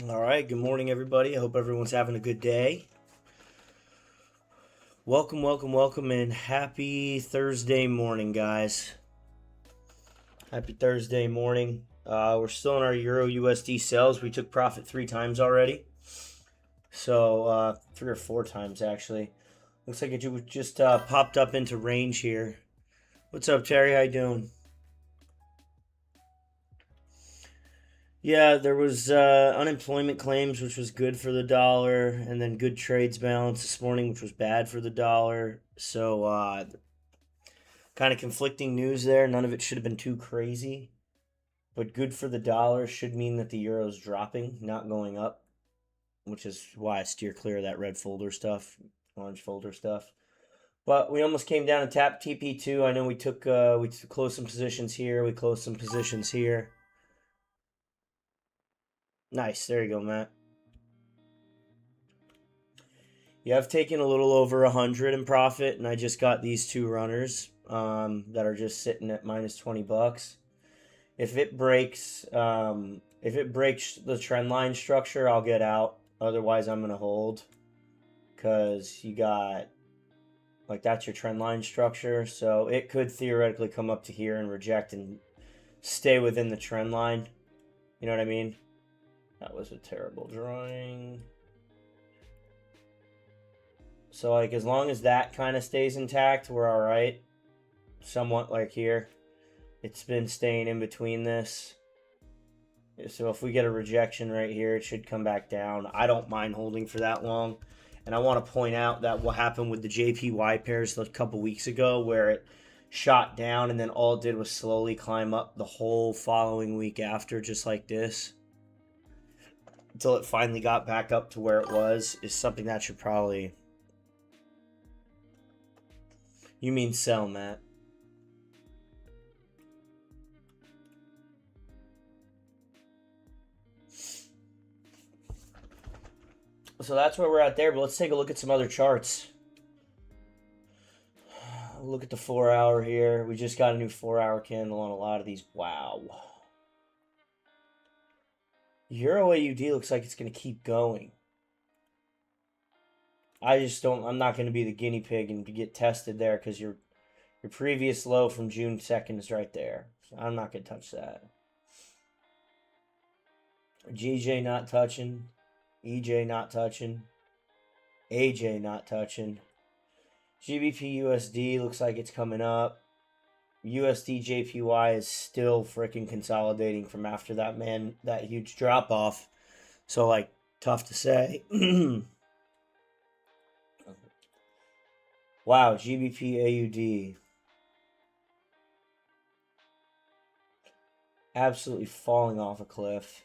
All right, good morning, everybody. I hope everyone's having a good day. Welcome, welcome, welcome, and happy Thursday morning, guys. Happy Thursday morning. We're still in our Euro USD sales. We took profit 3 times already. So, 3 or 4 times actually. Looks like it just popped up into range here. What's up, Terry? How you doing? Yeah, there was unemployment claims, which was good for the dollar, and then good trades balance this morning, which was bad for the dollar. So, kind of conflicting news there. None of it should have been too crazy, but good for the dollar should mean that the euro's dropping, not going up, which is why I steer clear of that red folder stuff, orange folder stuff. But we almost came down and tapped TP2. I know we closed some positions here. We closed some positions here. Nice. There you go, Matt. Yeah, I've taken a little over 100 in profit, and I just got these two runners that are just sitting at minus $20. If it breaks the trend line structure, I'll get out. Otherwise, I'm gonna hold because you got like that's your trend line structure. So it could theoretically come up to here and reject and stay within the trend line. You know what I mean? That was a terrible drawing. So like as long as that kind of stays intact, we're all right. Somewhat like here. It's been staying in between this. So if we get a rejection right here, it should come back down. I don't mind holding for that long. And I want to point out that what happened with the JPY pairs a couple weeks ago where it shot down and then all it did was slowly climb up the whole following week after, just like this, until it finally got back up to where it was, is something that should probably... You mean sell, Matt? So that's where we're at there, but let's take a look at some other charts. Look at the 4-hour here. We just got a new 4-hour candle on a lot of these. Wow. Euro AUD looks like it's going to keep going. I'm not going to be the guinea pig and get tested there because your previous low from June 2nd is right there. So I'm not going to touch that. GJ not touching. EJ not touching. AJ not touching. GBP USD looks like it's coming up. USD JPY is still freaking consolidating from after that huge drop off. So like tough to say. Wow, GBP AUD absolutely falling off a cliff.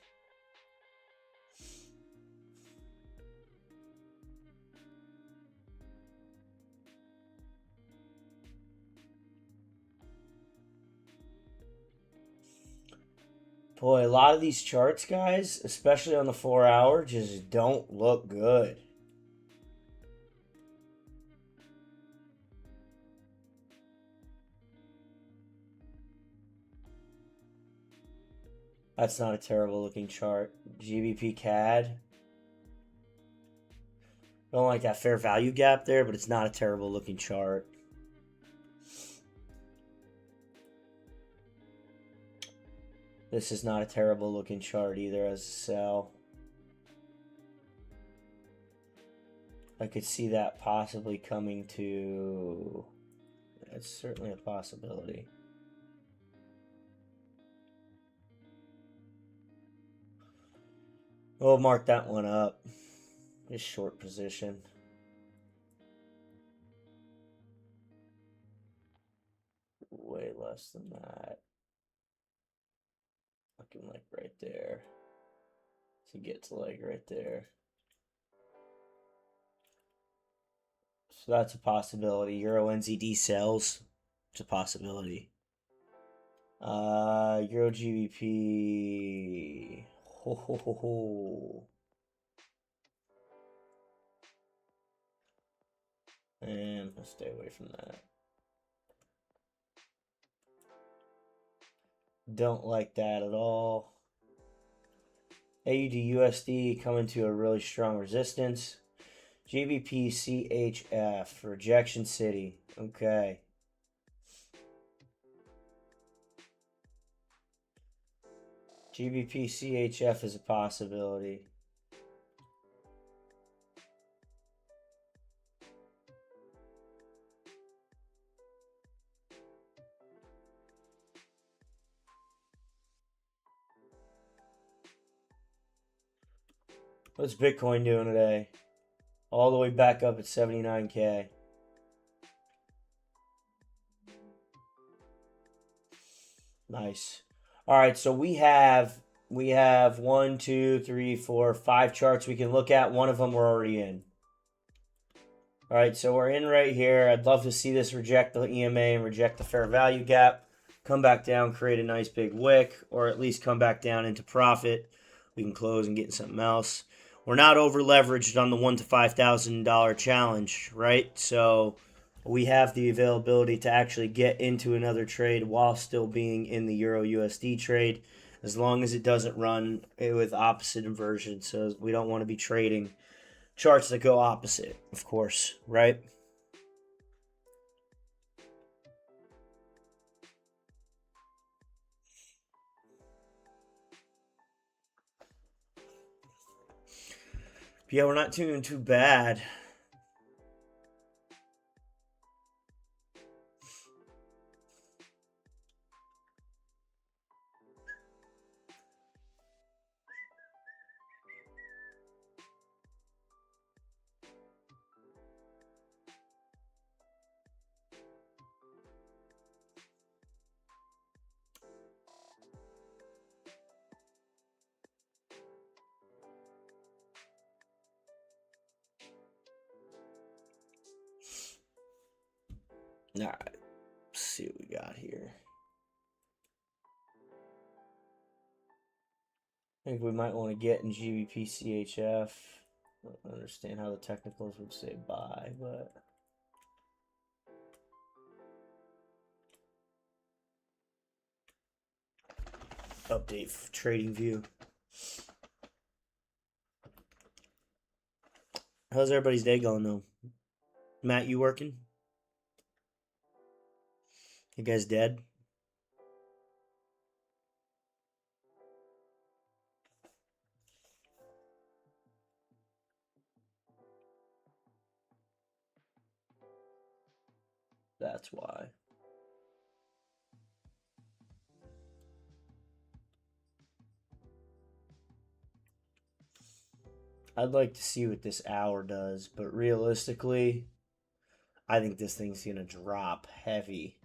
Boy, a lot of these charts, guys, especially on the 4-hour, just don't look good. That's not a terrible looking chart. GBP CAD. Don't like that fair value gap there, but it's not a terrible looking chart. This is not a terrible looking chart either as a sell. I could see that possibly coming to... It's certainly a possibility. We'll mark that one up. Just short position. Way less than that. Looking like right there. To get to like right there. So that's a possibility. Euro NZD sells. It's a possibility. Euro GBP. Ho ho ho ho. And let's stay away from that. Don't like that at all. AUD USD coming to a really strong resistance. GBP CHF, rejection city. Okay. GBP CHF is a possibility. What's Bitcoin doing today? All the way back up at 79K. Nice. All right, so we have 1, 2, 3, 4, 5 charts we can look at. One of them we're already in. All right, so we're in right here. I'd love to see this reject the EMA and reject the fair value gap. Come back down, create a nice big wick, or at least come back down into profit. We can close and get something else. We're not over leveraged on the $1,000 to $5,000 challenge, right? So we have the availability to actually get into another trade while still being in the Euro USD trade, as long as it doesn't run with opposite inversion. So we don't want to be trading charts that go opposite, of course, right? Yeah, we're not doing too bad. All right, let's see what we got here. I think we might want to get in GBP CHF. I don't understand how the technicals would say buy, but update trading view. How's everybody's day going though? Matt, you working? You guys dead? That's why. I'd like to see what this hour does, but realistically, I think this thing's going to drop heavy.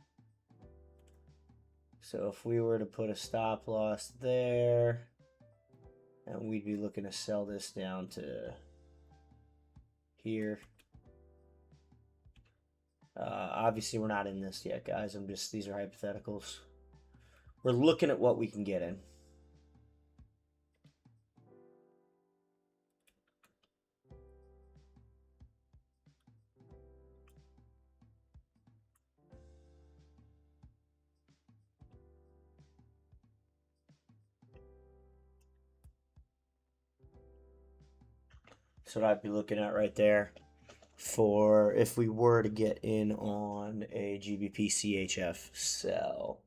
So if we were to put a stop loss there, and we'd be looking to sell this down to here. Obviously, we're not in this yet, guys. These are hypotheticals. We're looking at what we can get in. So what I'd be looking at right there for if we were to get in on a GBP CHF sell.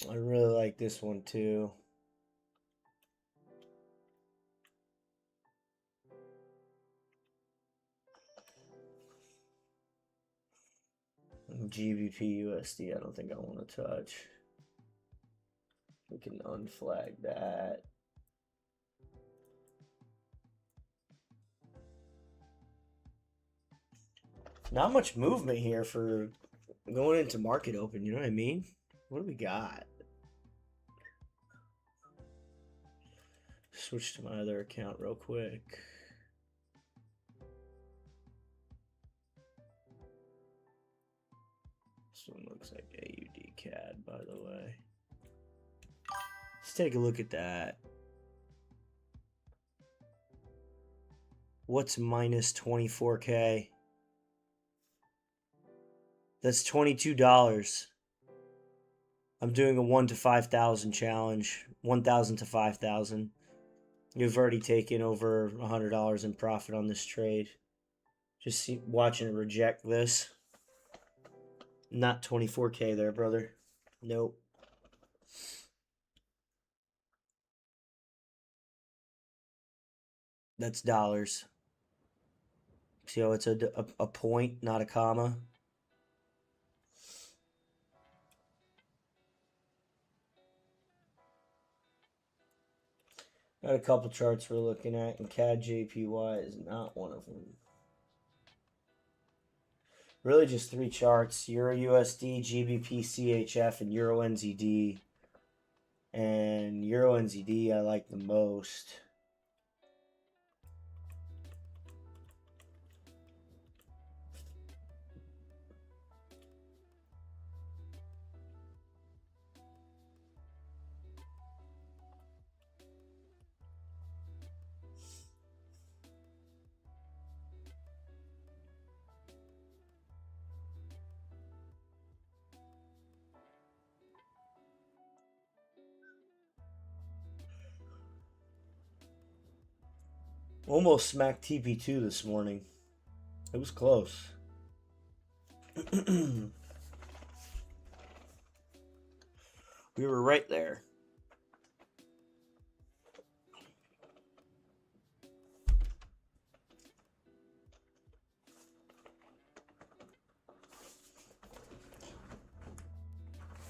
I really like this one too. GBP USD, I don't think I want to touch. We can unflag that. Not much movement here for going into market open, you know what I mean? What do we got? Switch to my other account real quick. This one looks like AUD CAD, by the way. Let's take a look at that. What's minus 24K? That's $22. I'm doing a 1 to 5,000 challenge. 1,000 to 5,000. You've already taken over $100 in profit on this trade. Just watching it reject this. Not 24K there, brother. Nope. That's dollars. See how it's a point, not a comma? Got a couple charts we're looking at, and CAD JPY is not one of them. Really just three charts: Euro USD, GBP CHF, and Euro NZD. And Euro NZD I like the most. Almost smacked TP2 this morning. It was close. We were right there.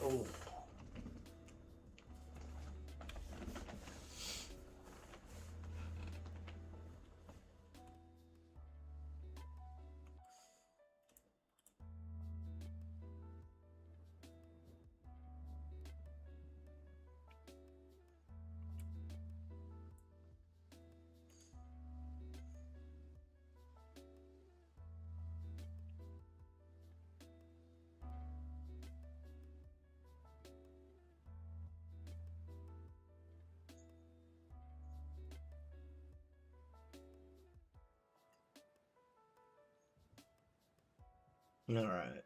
Oh. All right.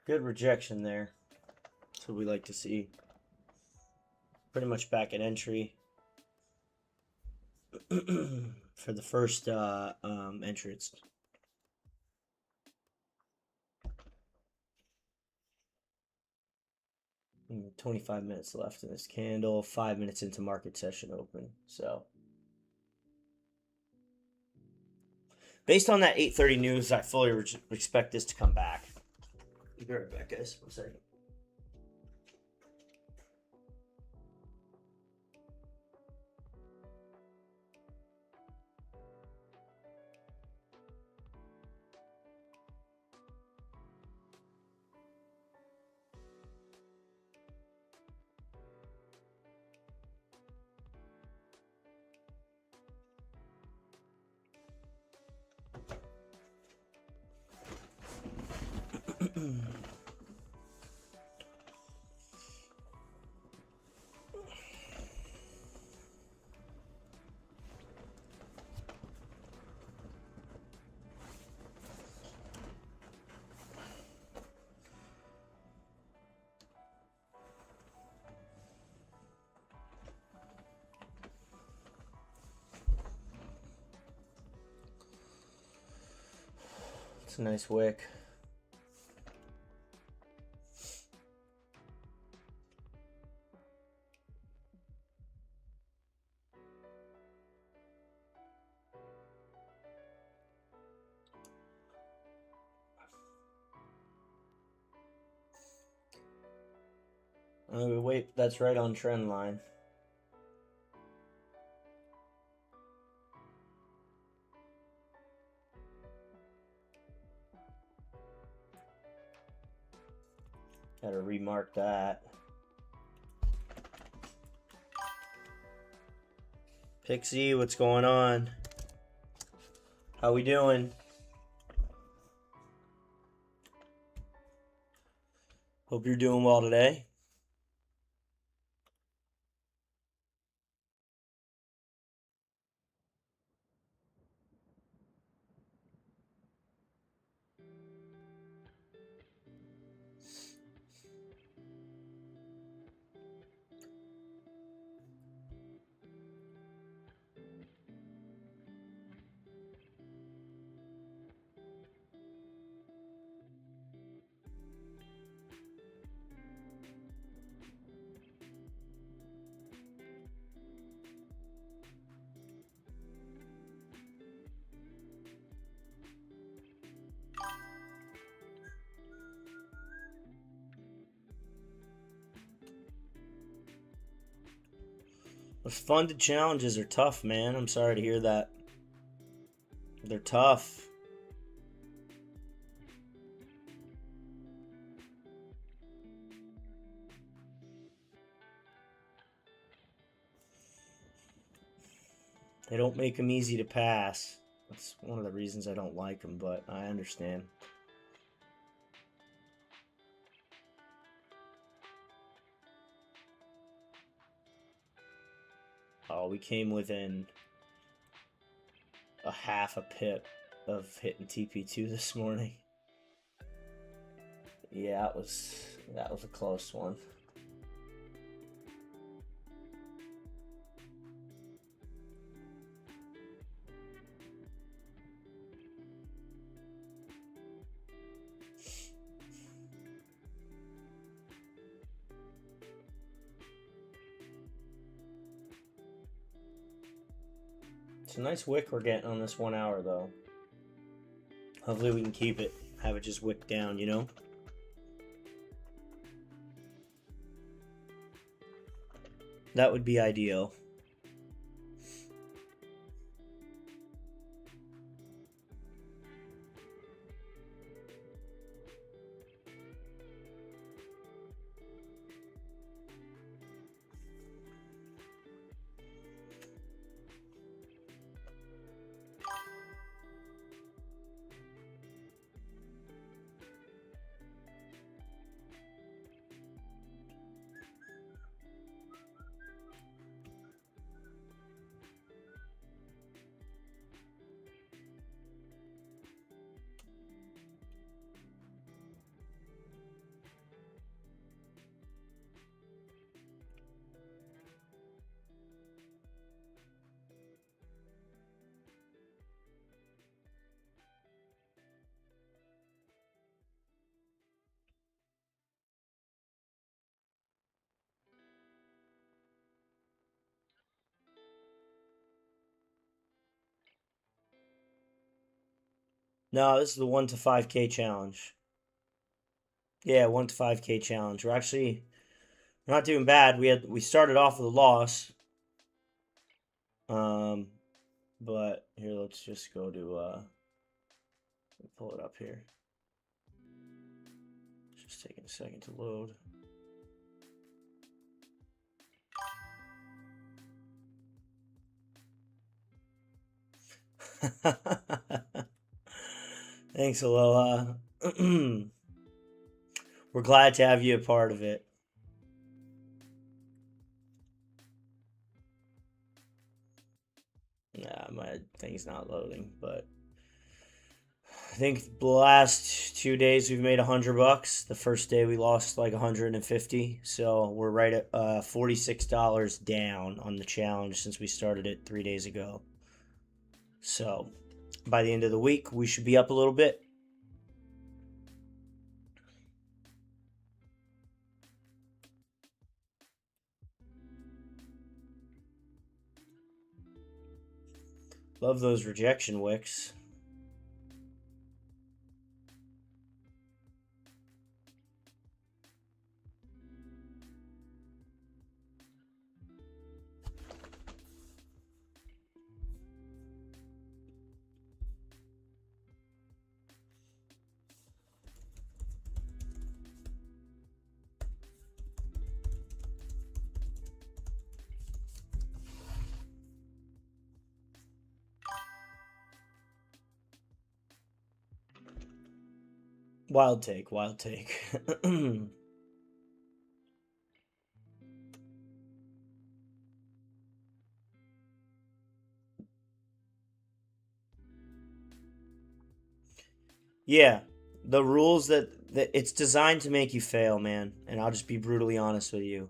Good rejection there. That's what we like to see. Pretty much back at entry for the first entrance. 25 minutes left in this candle. 5 minutes into market session open. So, based on that 8:30 news, I fully expect this to come back. Be right back, guys. 1 second. It's a nice wick. Wait, that's right on trend line. Gotta remark that. Pixie, what's going on? How we doing? Hope you're doing well today. Funded challenges are tough, man. I'm sorry to hear that. They're tough. They don't make them easy to pass. That's one of the reasons I don't like them, but I understand. Oh, we came within a half a pip of hitting TP2 this morning. Yeah, that was a close one. It's a nice wick we're getting on this 1 hour, though. Hopefully we can keep it. Have it just wick down, you know? That would be ideal. No, this is the 1 to 5K challenge. Yeah, 1 to 5K challenge. We're not doing bad. We started off with a loss. But here, let's just go to pull it up here. It's just taking a second to load. Thanks, Aloha. We're glad to have you a part of it. Nah, my thing's not loading, but I think the last 2 days we've made $100. The first day we lost like 150, so we're right at $46 down on the challenge since we started it 3 days ago. So by the end of the week, we should be up a little bit. Love those rejection wicks. Wild take, wild take. Yeah, the rules that it's designed to make you fail, man. And I'll just be brutally honest with you.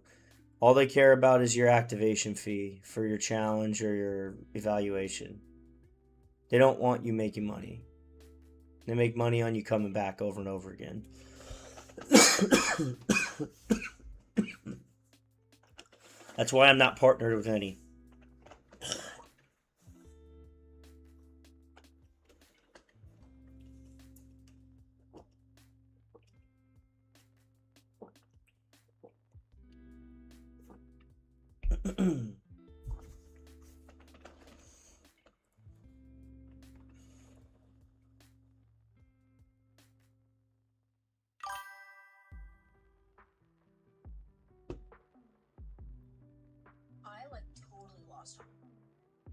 All they care about is your activation fee for your challenge or your evaluation. They don't want you making money. They make money on you coming back over and over again. That's why I'm not partnered with any.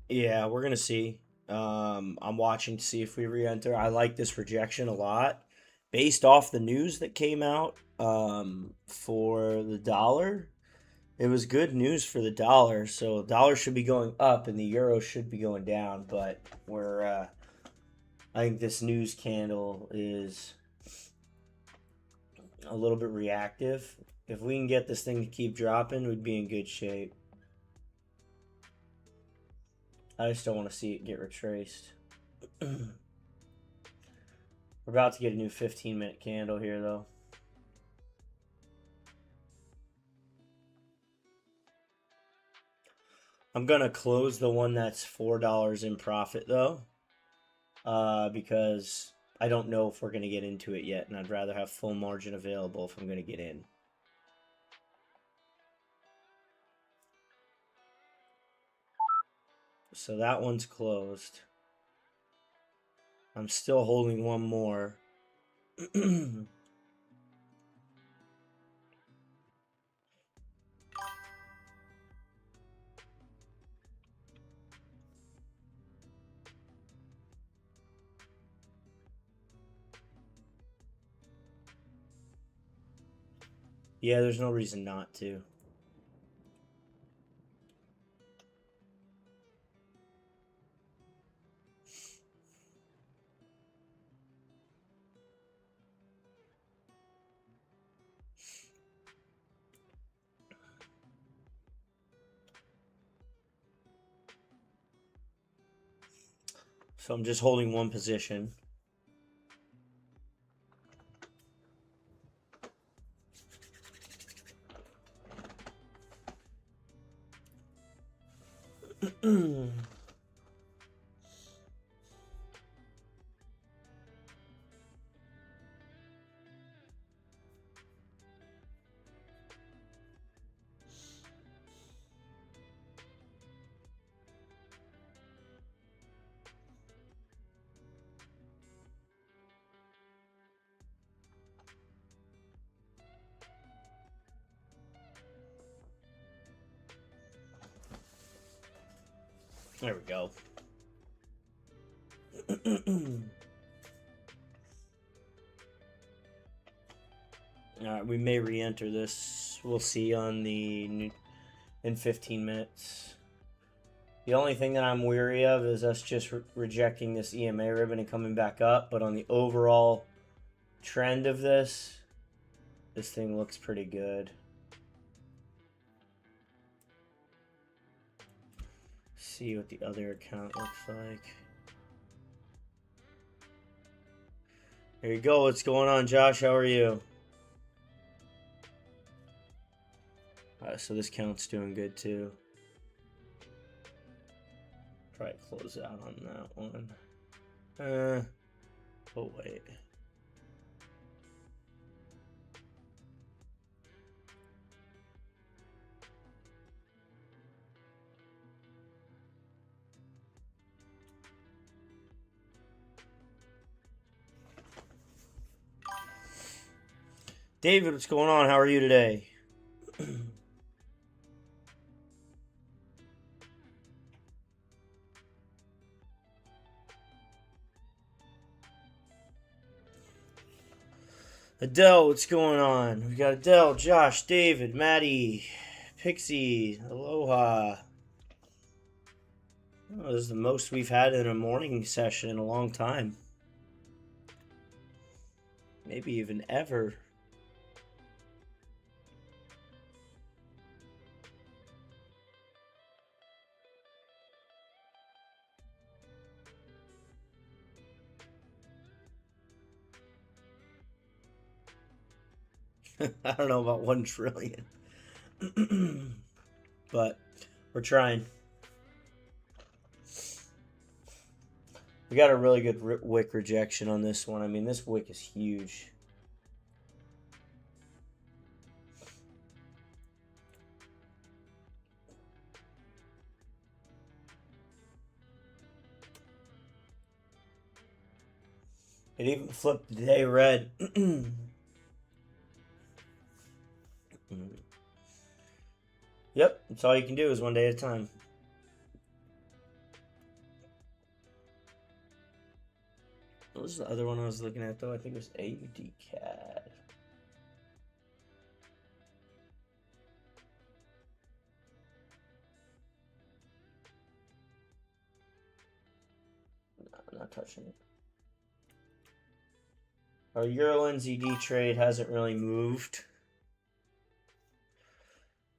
Yeah, we're gonna see. I'm watching to see if we re-enter. I like this rejection a lot, based off the news that came out. For the dollar, it was good news for the dollar. So the dollar should be going up, and the euro should be going down. But we're, I think this news candle is a little bit reactive. If we can get this thing to keep dropping, we'd be in good shape. I just don't want to see it get retraced. We're about to get a new 15-minute candle here, though. I'm going to close the one that's $4 in profit, though, because I don't know if we're going to get into it yet, and I'd rather have full margin available if I'm going to get in. So that one's closed. I'm still holding one more. Yeah, there's no reason not to. So I'm just holding one position. There we go. Alright, we may re-enter this. We'll see on the in 15 minutes. The only thing that I'm weary of is us just rejecting this EMA ribbon and coming back up. But on the overall trend of this thing looks pretty good. See what the other account looks like. There you go. What's going on, Josh? How are you? So this count's doing good too. Probably close out on that one. Oh wait. David, what's going on? How are you today? Adele, what's going on? We got Adele, Josh, David, Maddie, Pixie, Aloha. Oh, this is the most we've had in a morning session in a long time. Maybe even ever. I don't know about 1 trillion. But we're trying. We got a really good wick rejection on this one. I mean, this wick is huge. It even flipped today red. Yep, that's all you can do is one day at a time. What was the other one I was looking at though? I think it was AUD CAD. No, I'm not touching it. Our Euro NZD trade hasn't really moved.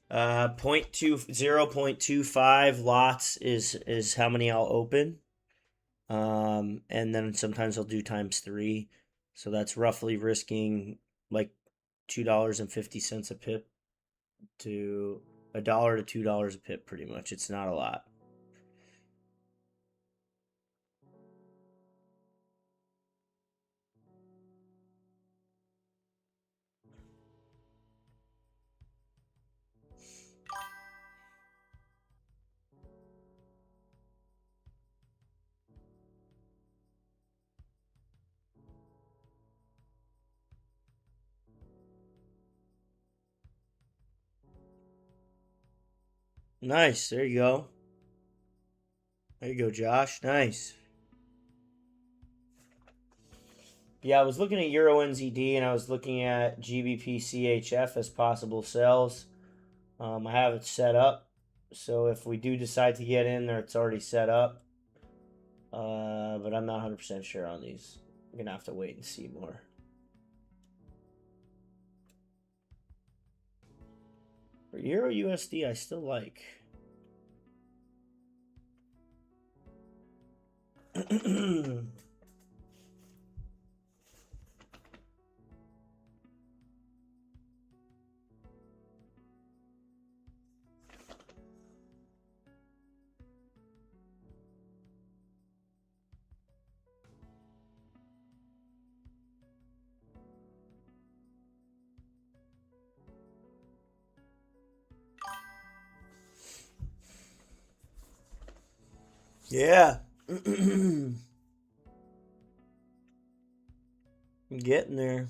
0.25 lots is how many I'll open. And then sometimes I'll do times 3. So that's roughly risking like $2.50 a pip to $1 to $2 a pip pretty much. It's not a lot. Nice. There you go. There you go, Josh. Nice. Yeah, I was looking at Euro NZD and I was looking at GBP CHF as possible sells. I have it set up, so if we do decide to get in there, it's already set up. But I'm not 100% sure on these. I'm gonna have to wait and see more. For Euro USD, I still like. Yeah. I'm getting there.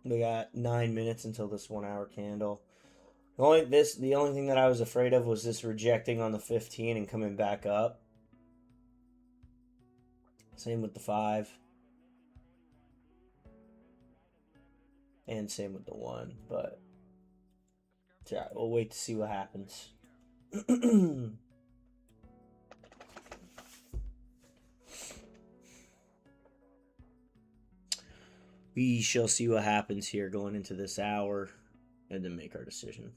We got 9 minutes until this 1 hour candle. The only thing that I was afraid of was this rejecting on the 15 and coming back up. Same with the 5. And same with the 1, but yeah, we'll wait to see what happens. We shall see what happens here going into this hour and then make our decision.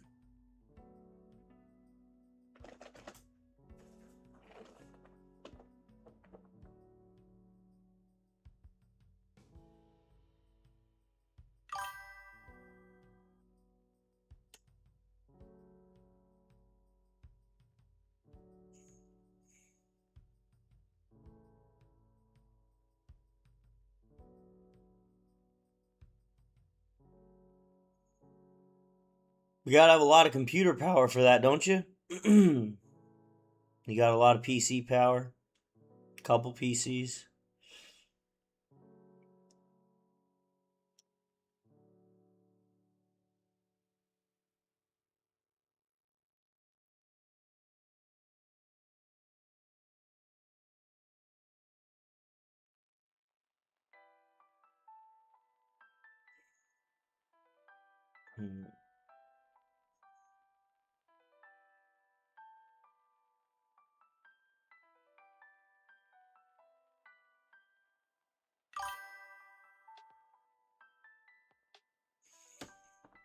We gotta have a lot of computer power for that, don't you? You got a lot of PC power, couple PCs.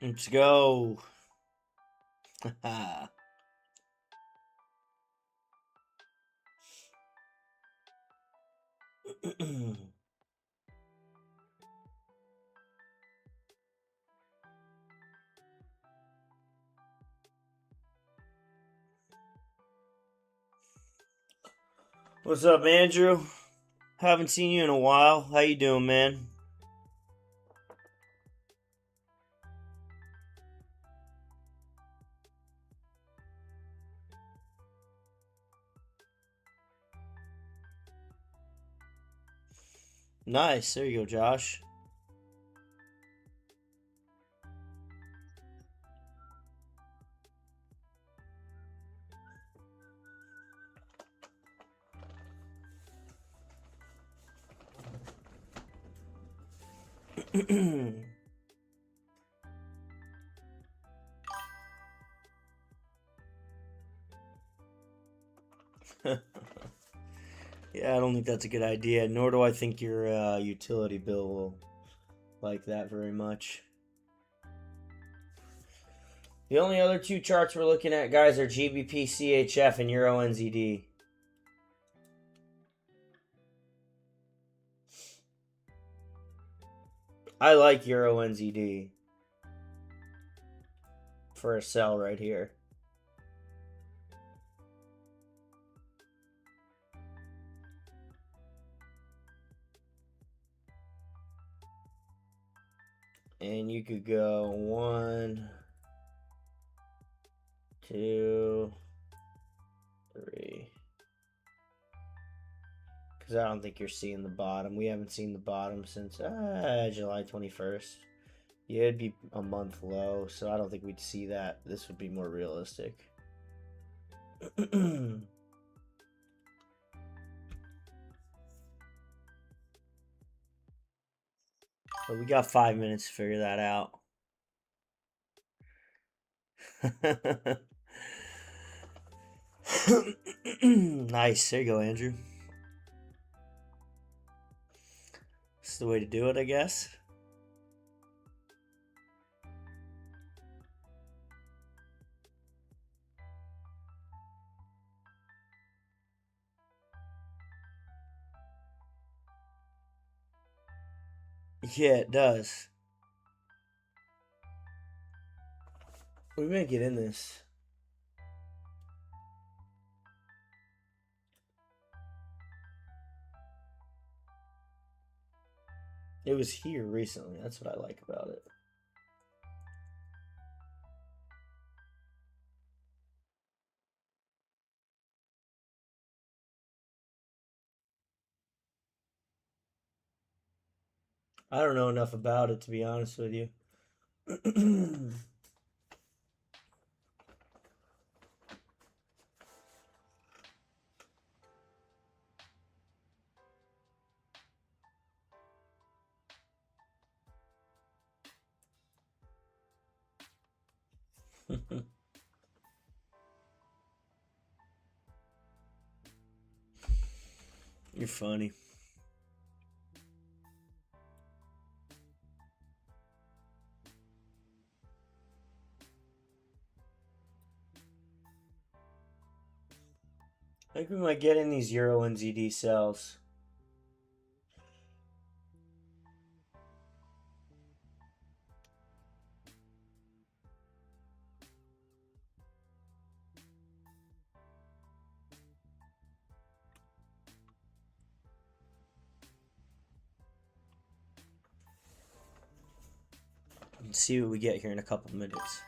Let's go. What's up, Andrew? Haven't seen you in a while. How you doing, man? Nice. There you go, Josh. Yeah, I don't think that's a good idea, nor do I think your utility bill will like that very much. The only other two charts we're looking at, guys, are GBP CHF and Euro NZD. I like Euro NZD for a sell right here. And you could go 1, 2, 3. Because I don't think you're seeing the bottom. We haven't seen the bottom since July 21st. Yeah, it'd be a month low, so I don't think we'd see that. This would be more realistic. But we got 5 minutes to figure that out. Nice. There you go, Andrew. That's the way to do it, I guess. Yeah, it does. We may get in this. It was here recently. That's what I like about it. I don't know enough about it, to be honest with you. You're funny. I think we might get in these Euro NZD sells. And see what we get here in a couple minutes.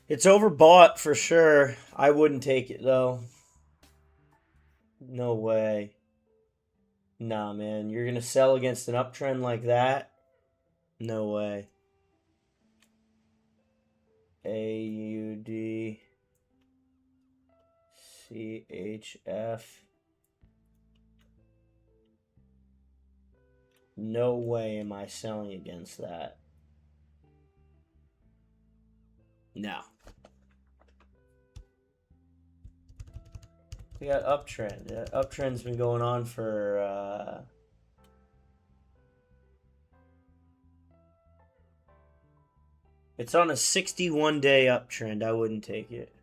It's overbought for sure. I wouldn't take it though. No way. Nah, man. You're gonna sell against an uptrend like that? No way. AUD CHF. No way am I selling against that. No. We got uptrend. Uptrend's been going on for it's on a 61-day uptrend. I wouldn't take it.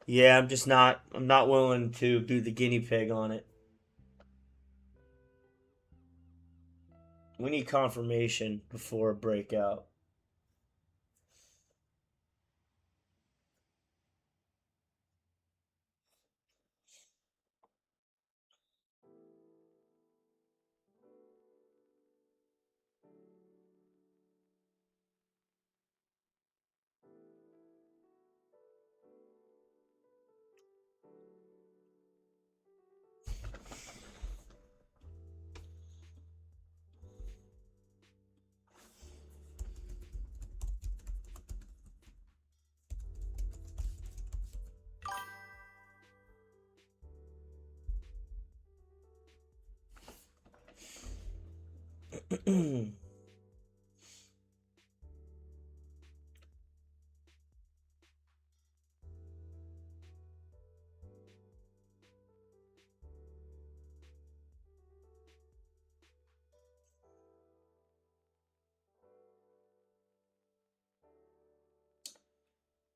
Yeah, I'm not willing to do the guinea pig on it. We need confirmation before a breakout.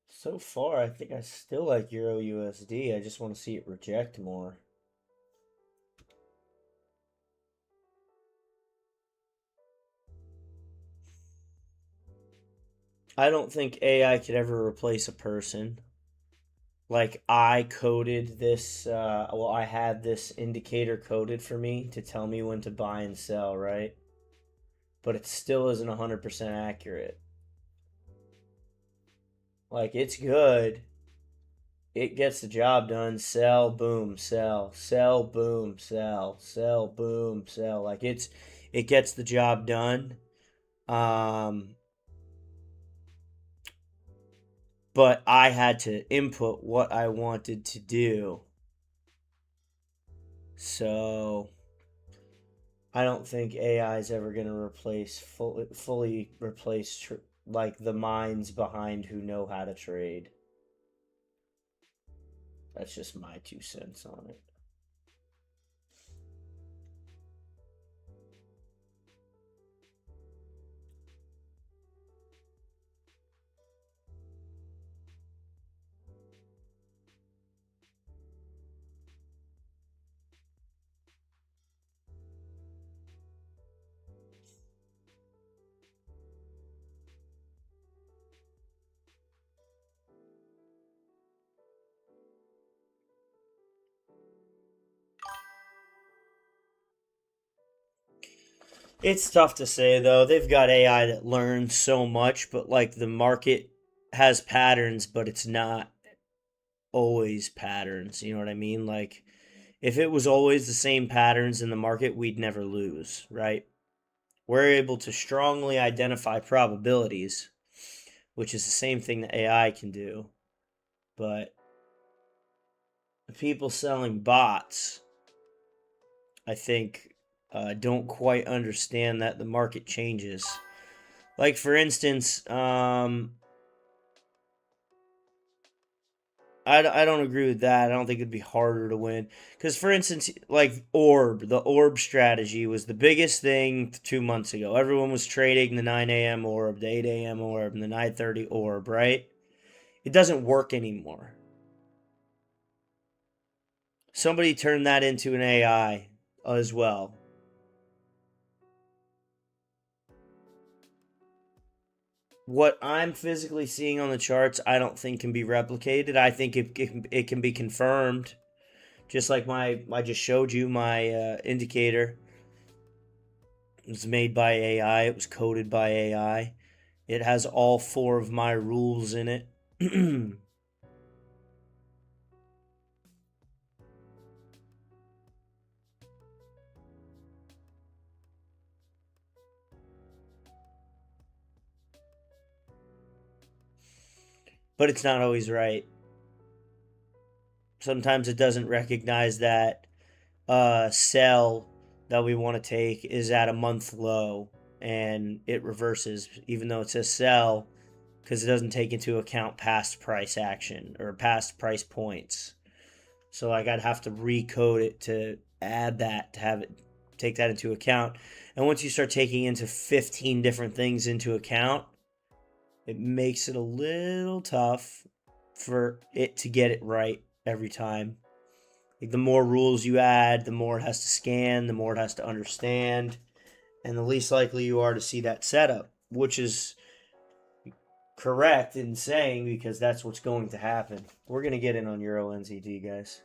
So far, I think I still like Euro USD. I just want to see it reject more. I don't think AI could ever replace a person. Like I coded this, well, I had this indicator coded for me to tell me when to buy and sell, right? But it still isn't 100% accurate. Like it's good. It gets the job done. Sell, boom, sell, sell, boom, sell, sell, boom, sell. It gets the job done. Um, but I had to input what I wanted to do. So I don't think AI is ever going to fully replace like the minds behind who know how to trade. That's just my 2 cents on it. It's tough to say though. They've got AI that learns so much, but like the market has patterns, but it's not always patterns. You know what I mean? Like if it was always the same patterns in the market, we'd never lose, right? We're able to strongly identify probabilities, which is the same thing that AI can do. But the people selling bots, I think, don't quite understand that the market changes. Like, for instance, I don't agree with that. I don't think it'd be harder to win. Because, for instance, like the orb strategy was the biggest thing 2 months ago. Everyone was trading the 9 a.m. orb, the 8 a.m. orb, and the 9:30 orb, right? It doesn't work anymore. Somebody turned that into an AI as well. What I'm physically seeing on the charts, I don't think can be replicated. I think it can be confirmed. Just like I just showed you my indicator. It was made by AI. It was coded by AI. It has all four of my rules in it. But it's not always right. Sometimes it doesn't recognize that sell that we want to take is at a month low and it reverses, even though it says sell, because it doesn't take into account past price action or past price points. So like I'd have to recode it to add that to have it take that into account. And once you start taking into 15 different things into account, it makes it a little tough for it to get it right every time. Like the more rules you add, the more it has to scan, the more it has to understand, and the least likely you are to see that setup, which is correct in saying because that's what's going to happen. We're going to get in on Euro NZD, guys.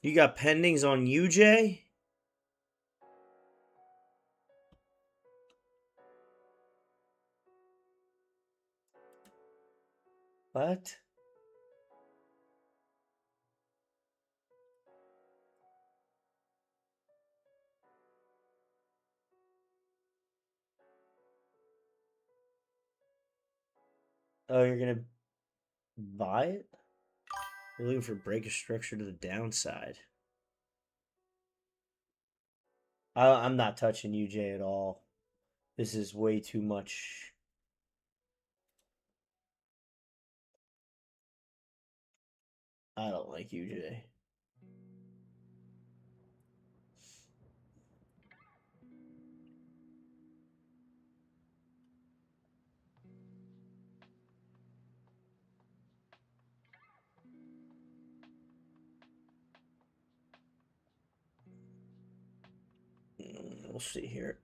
You got pendings on UJ? What? Oh, you're going to buy it? You're looking for breakage structure to the downside. I'm not touching UJ at all. This is way too much. I don't like UJ. We'll see here.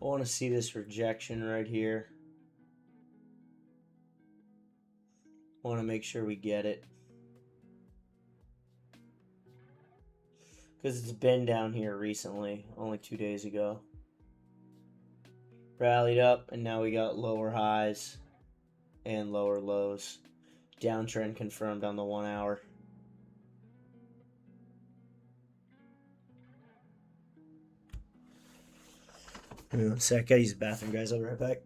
I want to see this rejection right here. I want to make sure we get it. Because it's been down here recently, only 2 days ago. Rallied up, and now we got lower highs and lower lows. Downtrend confirmed on the 1 hour. Give me 1 sec. I gotta use the bathroom, guys. I'll be right back.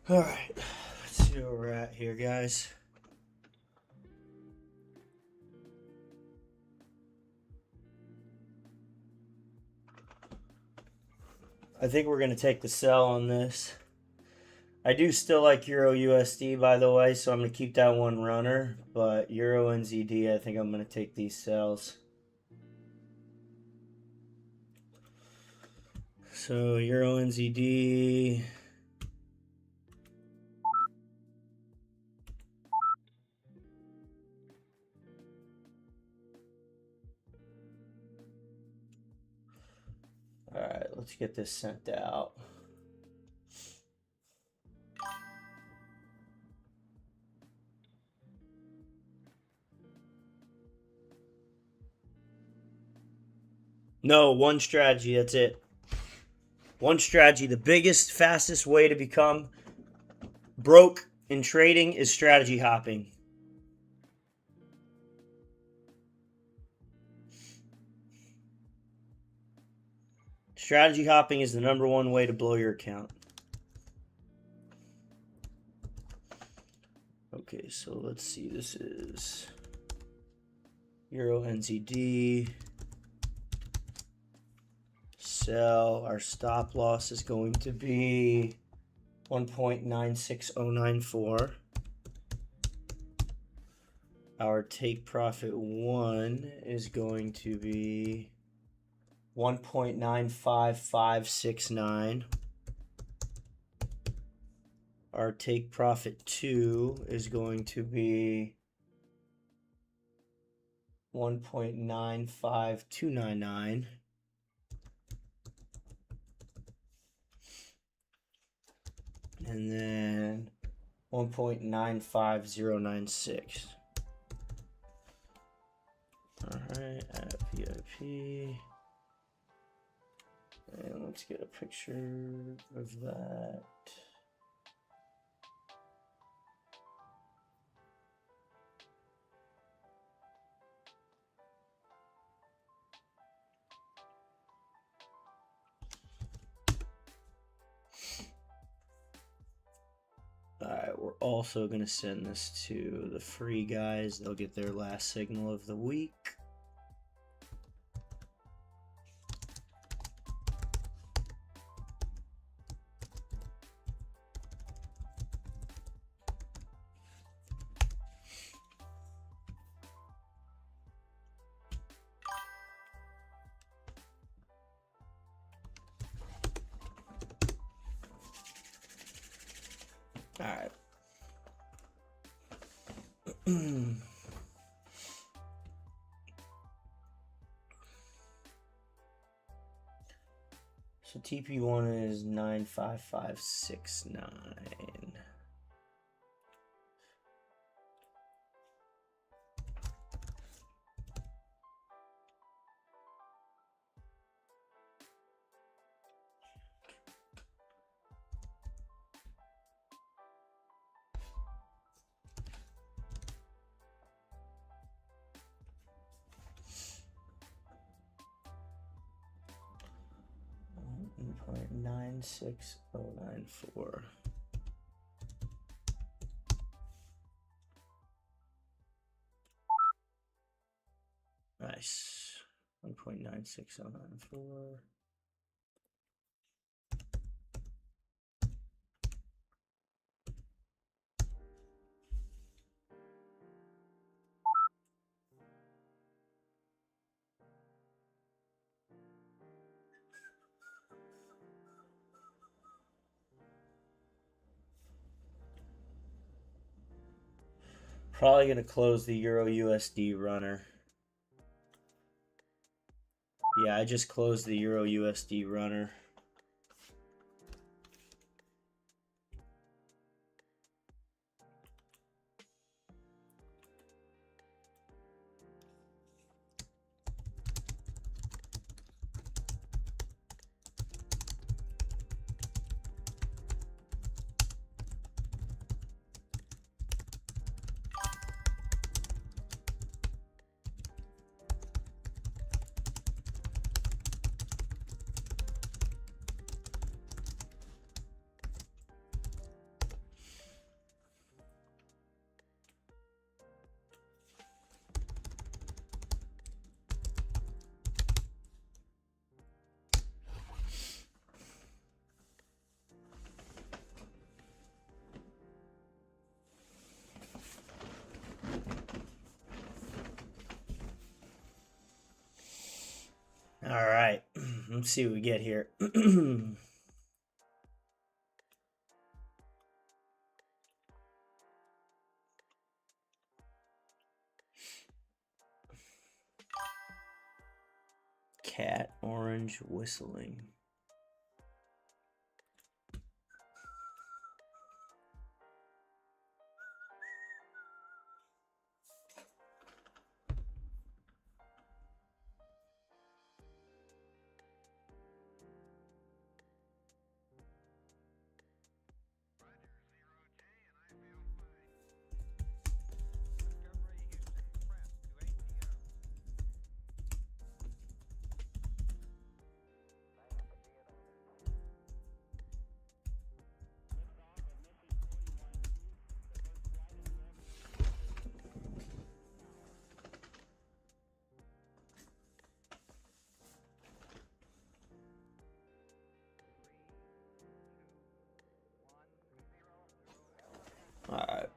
All right, let's see where we're at here, guys. I think we're going to take the sell on this. I do still like Euro USD, by the way, so I'm going to keep that one runner. But Euro NZD, I think I'm going to take these sells. So Euro NZD. All right, let's get this sent out. No, one strategy, that's it. One strategy. The biggest, fastest way to become broke in trading is strategy hopping. Strategy hopping is the #1 way to blow your account. Okay, so let's see. This is Euro NZD. Sell. Our stop loss is going to be 1.96094. Our take profit 1 is going to be 1.95569. Our take profit 2 is going to be 1.95299. And then 1.95096. All right, at VIP. And let's get a picture of that. Alright, we're also going to send this to the free guys. They'll get their last signal of the week. Alright. So TP1 is 95569. .96094. Nice. 1.96094. Probably going to close the Euro USD runner. Yeah, I just closed the Euro USD runner. All right, let's see what we get here. Cat orange whistling. All right.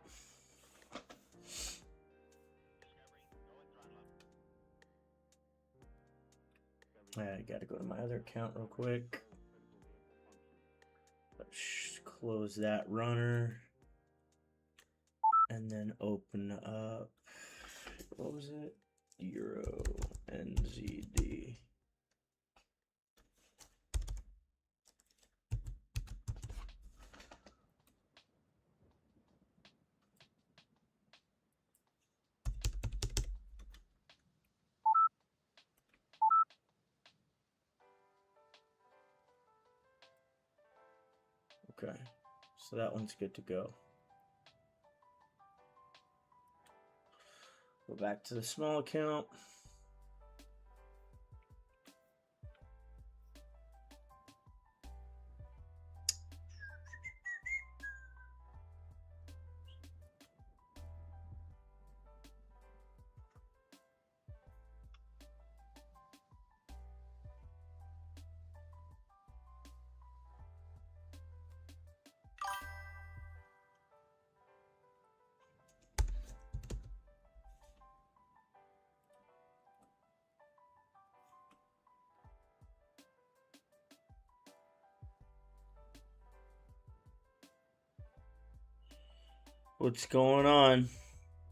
I gotta go to my other account real quick. Let's close that runner. And then open up, what was it? Euro NZD. Okay, so that one's good to go. Go back to the small account. What's going on?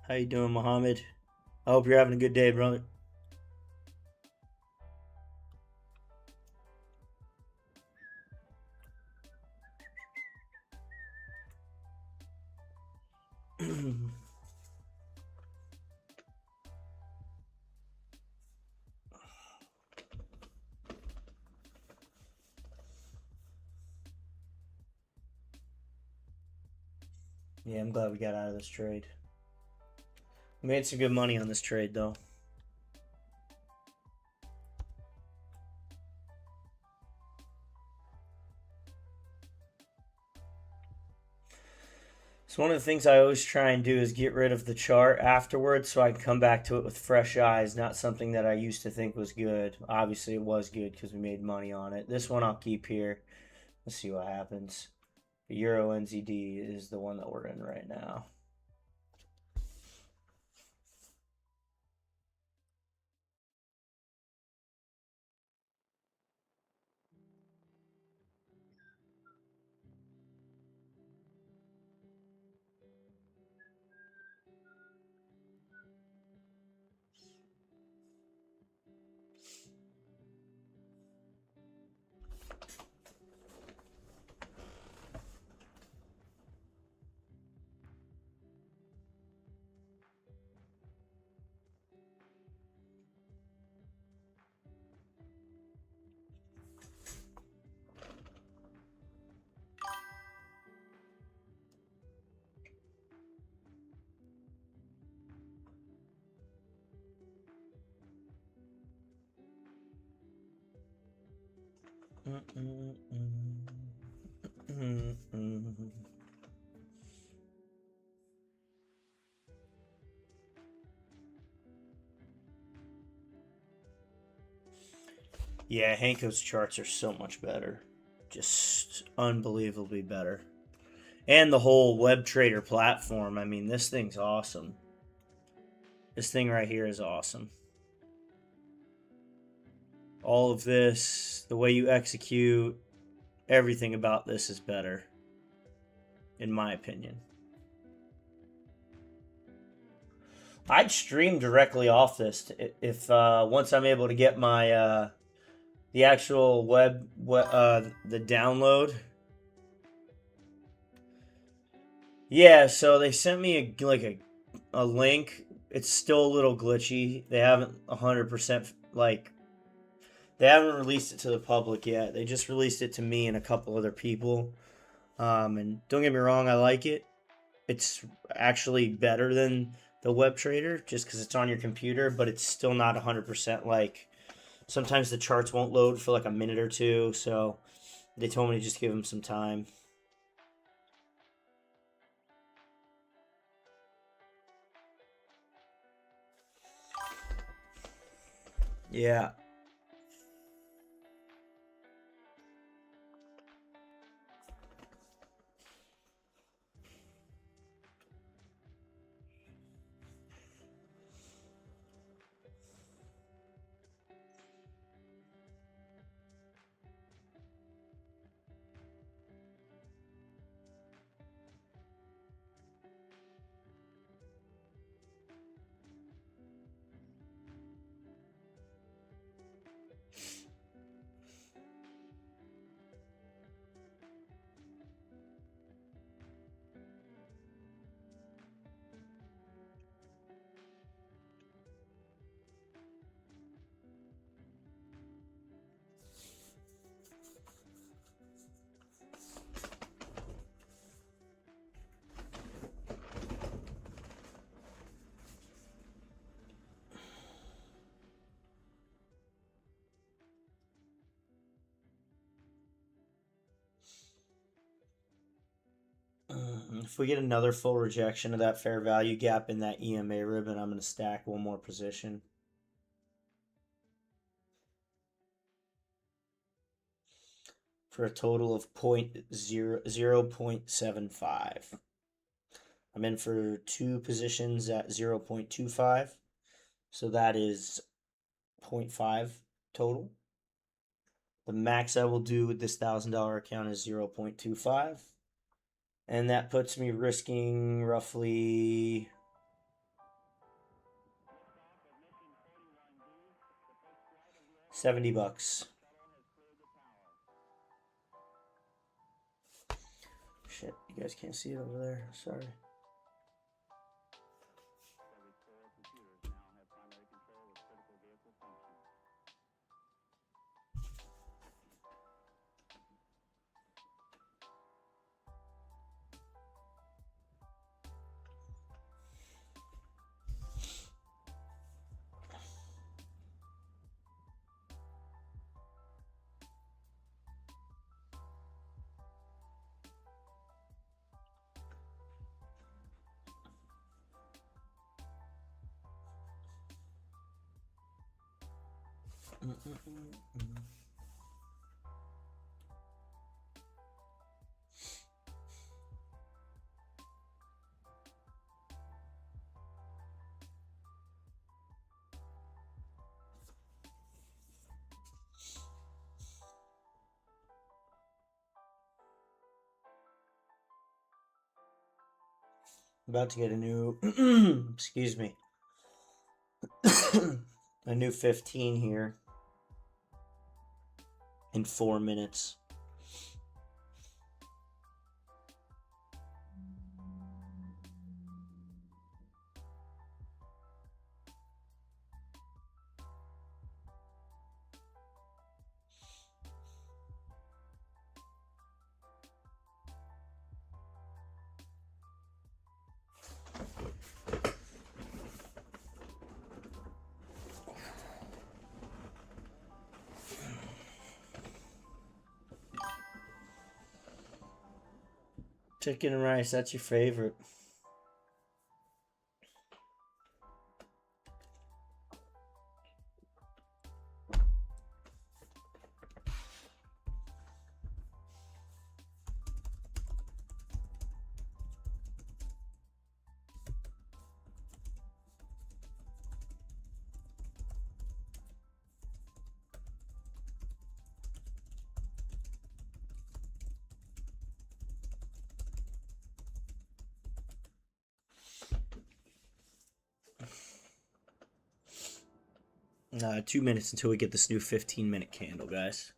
How you doing, Mohammed? I hope you're having a good day, brother. Yeah, I'm glad we got out of this trade. We made some good money on this trade, though. So one of the things I always try and do is get rid of the chart afterwards so I can come back to it with fresh eyes, not something that I used to think was good. Obviously, it was good because we made money on it. This one I'll keep here. Let's see what happens. The Euro NZD is the one that we're in right now. Yeah, Hanko's charts are so much better. Just unbelievably better. And the whole web trader platform. I mean, this thing's awesome. This thing right here is awesome. All of this, the way you execute, everything about this is better, in my opinion. I'd stream directly off this if once I'm able to get my the actual the download. Yeah, so they sent me a link. It's still a little glitchy. They haven't 100% they haven't released it to the public yet. They just released it to me and a couple other people. And don't get me wrong, I like it. It's actually better than the web trader just because it's on your computer, but it's still not 100% like sometimes the charts won't load for like a minute or two. So they told me to just give them some time. Yeah. If we get another full rejection of that fair value gap in that EMA ribbon, I'm going to stack one more position. For a total of 0.75. I'm in for two positions at 0.25. So that is 0.5 total. The max I will do with this $1,000 account is 0.25. And that puts me risking roughly $70. Shit, you guys can't see it over there. Sorry. About to get a new, excuse me, a new 15 here in 4 minutes. Chicken and rice, that's your favorite. Two minutes until we get this new 15-minute candle, guys.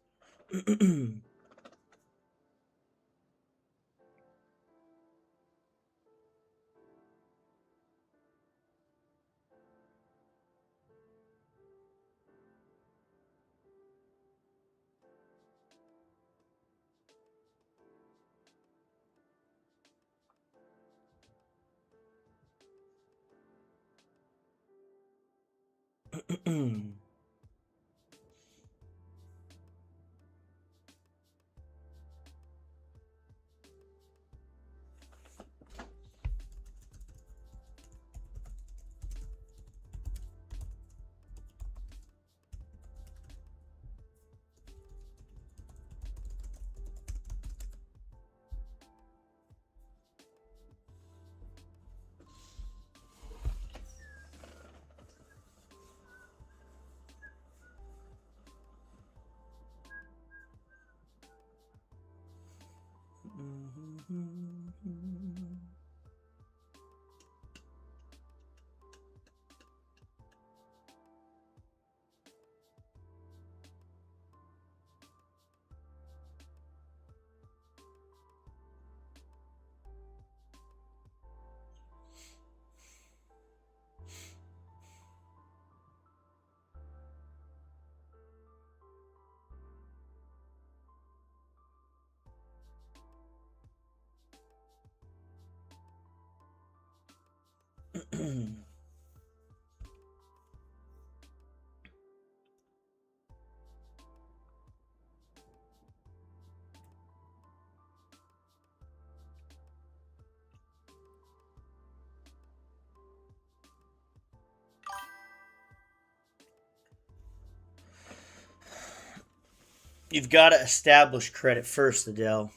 You've got to establish credit first, Adele.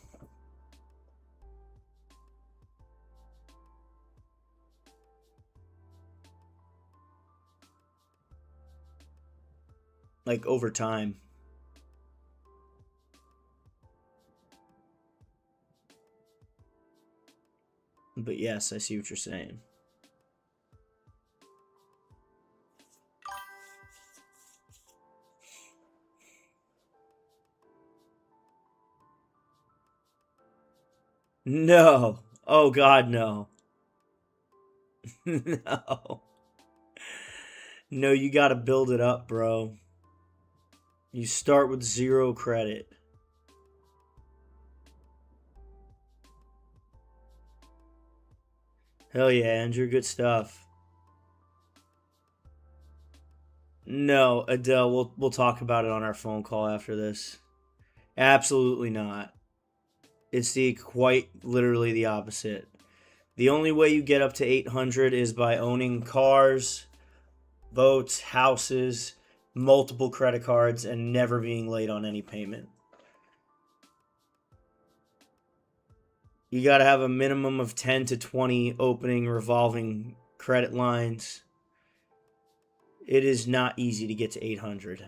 Like over time. But yes, I see what you're saying. No. Oh, God, no. No. No, you got to build it up, bro. You start with 0 credit. Hell yeah, Andrew. Good stuff. No, Adele, we'll talk about it on our phone call after this. Absolutely not. It's quite literally the opposite. The only way you get up to 800 is by owning cars, boats, houses, multiple credit cards, and never being late on any payment. You got to have a minimum of 10 to 20 opening revolving credit lines. It is not easy to get to 800.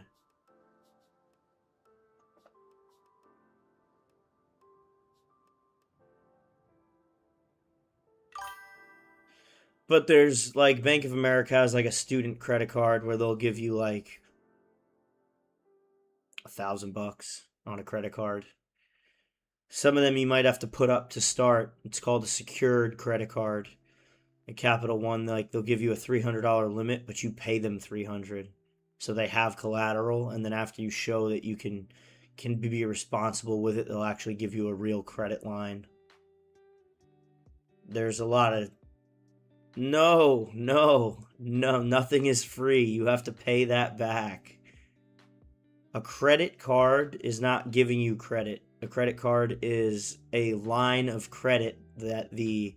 But there's like Bank of America has like a student credit card where they'll give you like $1,000 on a credit card. Some of them you might have to put up to start. It's called a secured credit card. At Capital One, like they'll give you a $300 limit, but you pay them $300, so they have collateral. And then after you show that you can be responsible with it, they'll actually give you a real credit line. There's a lot of no, nothing is free. You have to pay that back. A credit card is not giving you credit. A credit card is a line of credit that the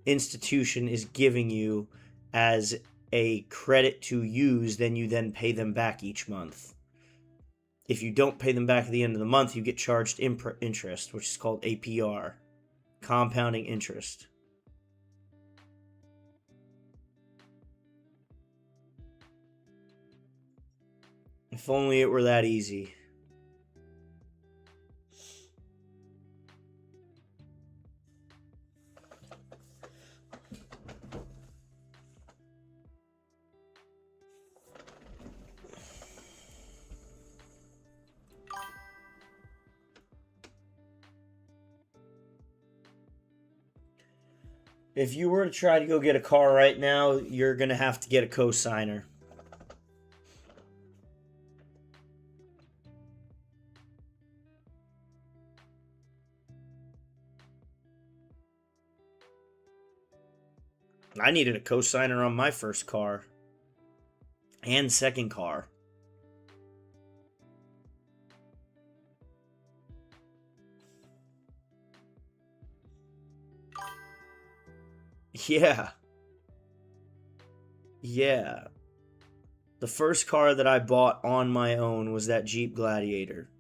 institution is giving you as a credit to use, then you then pay them back each month. If you don't pay them back at the end of the month, you get charged interest, which is called APR, compounding interest. If only it were that easy. If you were to try to go get a car right now, you're going to have to get a cosigner. I needed a cosigner on my first car and second car. Yeah. Yeah. The first car that I bought on my own was that Jeep Gladiator.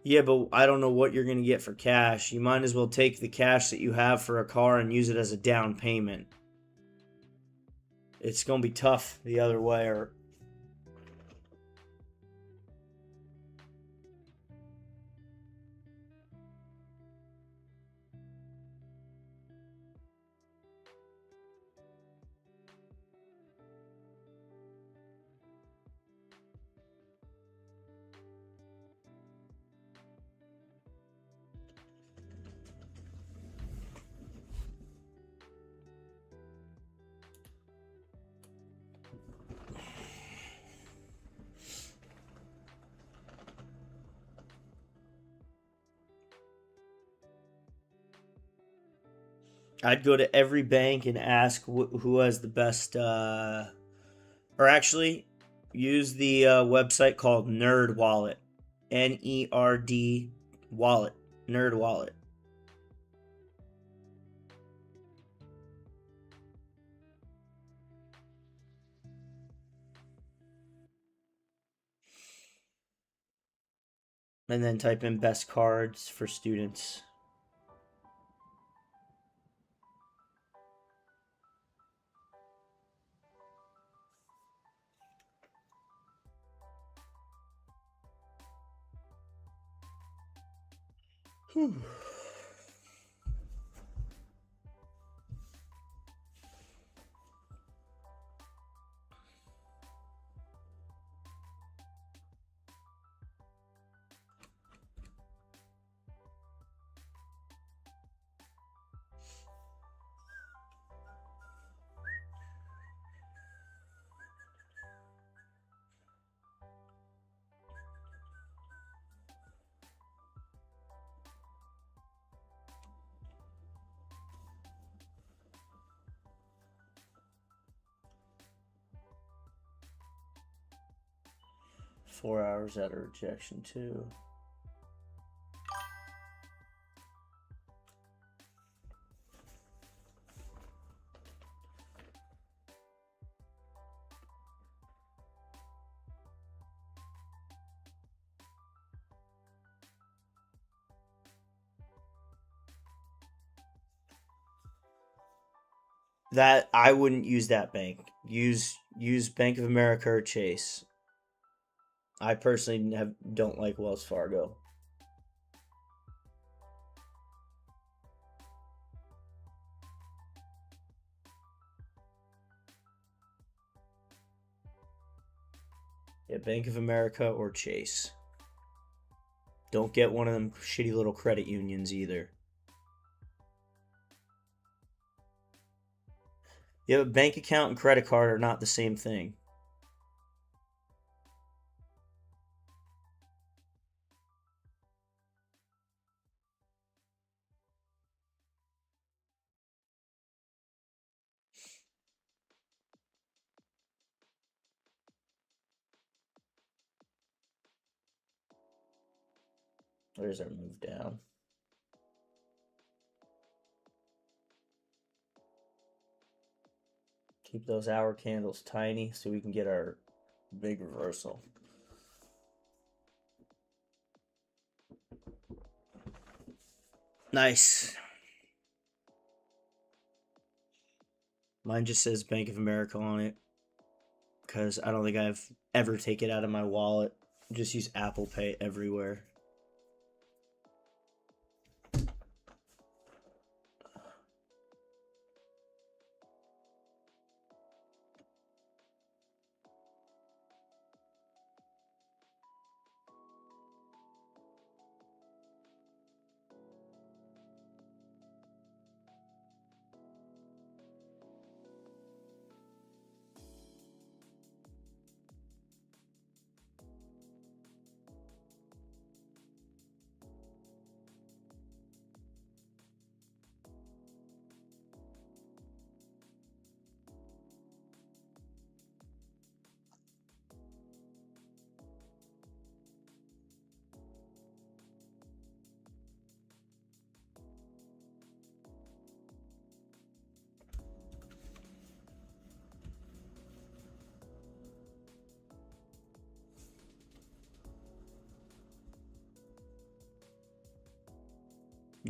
Yeah, but I don't know what you're going to get for cash. You might as well take the cash that you have for a car and use it as a down payment. It's going to be tough the other way, or I'd go to every bank and ask who has the best, or actually use the website called Nerd Wallet, NERD Wallet, Nerd Wallet. And then type in best cards for students. Whew. 4 hours out of rejection too. That I wouldn't use that bank. Use Bank of America or Chase. I personally don't like Wells Fargo. Yeah, Bank of America or Chase. Don't get one of them shitty little credit unions either. Yeah, but bank account and credit card are not the same thing. There's our move down. Keep those hour candles tiny so we can get our big reversal. Nice. Mine just says Bank of America on it because I don't think I've ever taken it out of my wallet. Just use Apple Pay everywhere.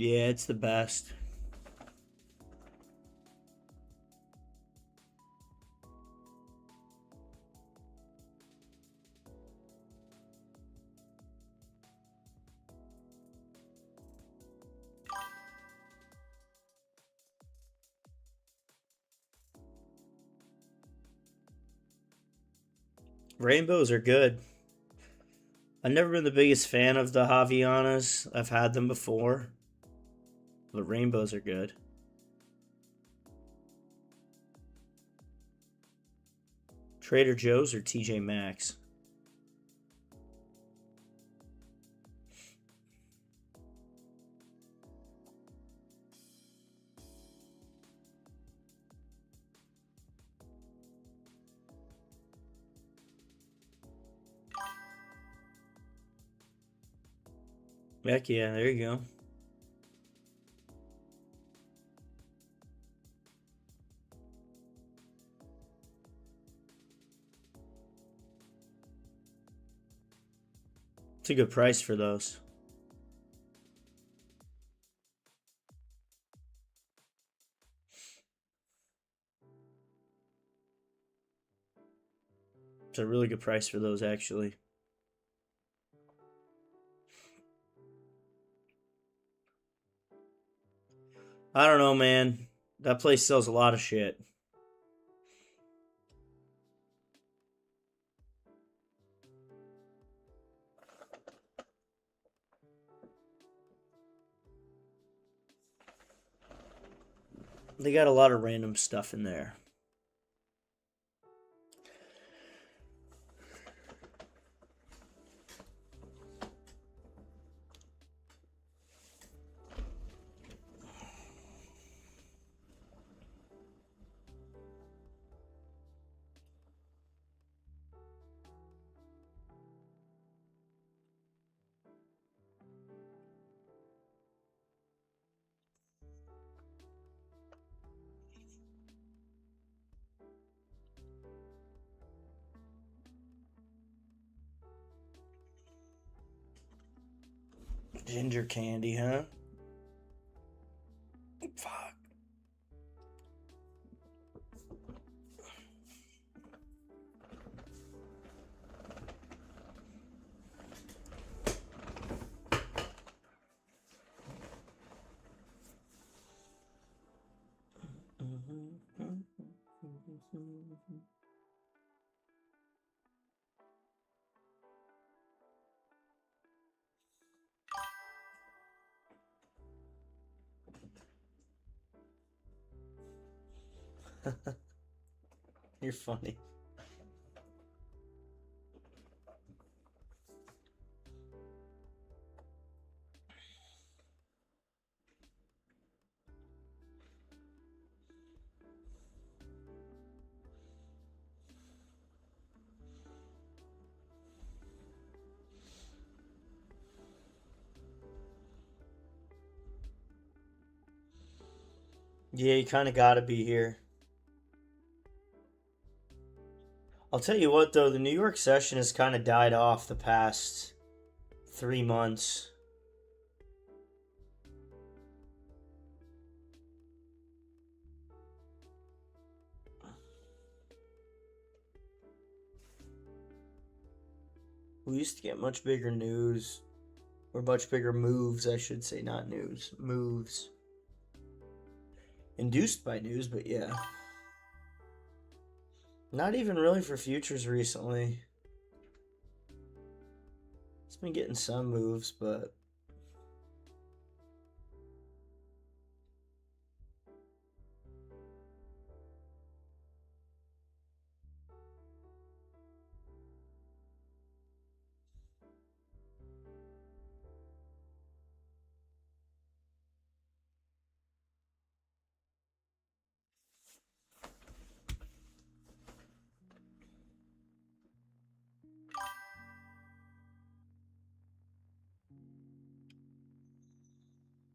Yeah, it's the best. Rainbows are good. I've never been the biggest fan of the Javianas. I've had them before. But rainbows are good. Trader Joe's or TJ Maxx? Heck yeah, there you go. It's a good price for those. It's a really good price for those, actually. I don't know, man. That place sells a lot of shit. They got a lot of random stuff in there. Ginger candy, huh? Fuck. You're funny. Yeah, you kind of got to be here. I'll tell you what, though, the New York session has kind of died off the past 3 months. We used to get much bigger news, or much bigger moves, I should say, not news, moves. Induced by news, but yeah. Not even really for futures recently. It's been getting some moves, but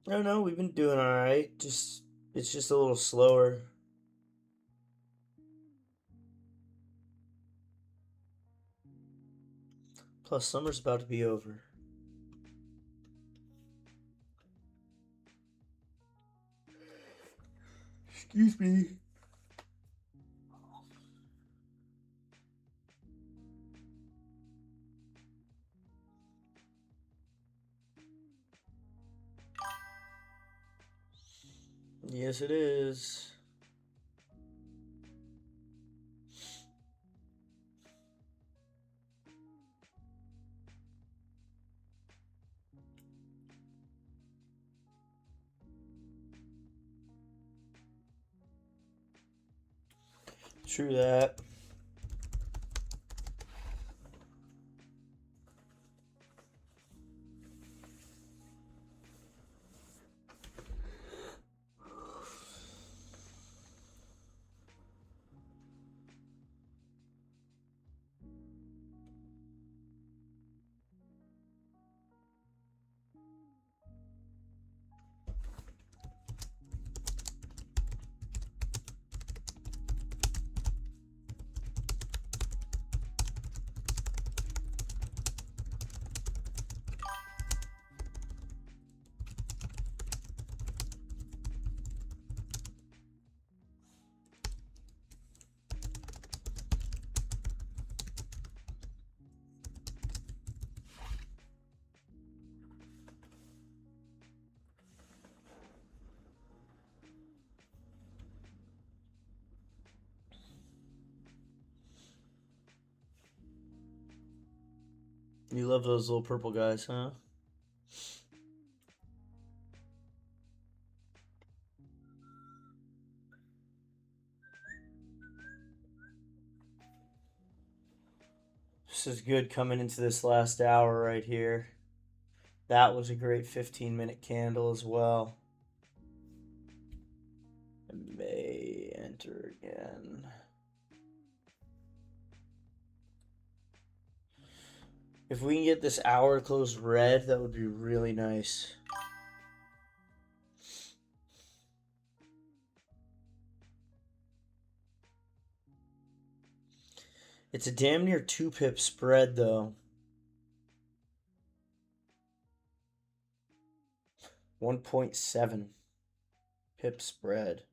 I don't know, we've been doing alright. It's just a little slower. Plus, summer's about to be over. Excuse me. Yes, it is. True that. You love those little purple guys, huh? This is good coming into this last hour right here. That was a great 15-minute candle as well. It may enter again. If we can get this hour close red, that would be really nice. It's a damn near 2-pip spread, though. 1.7 pip spread.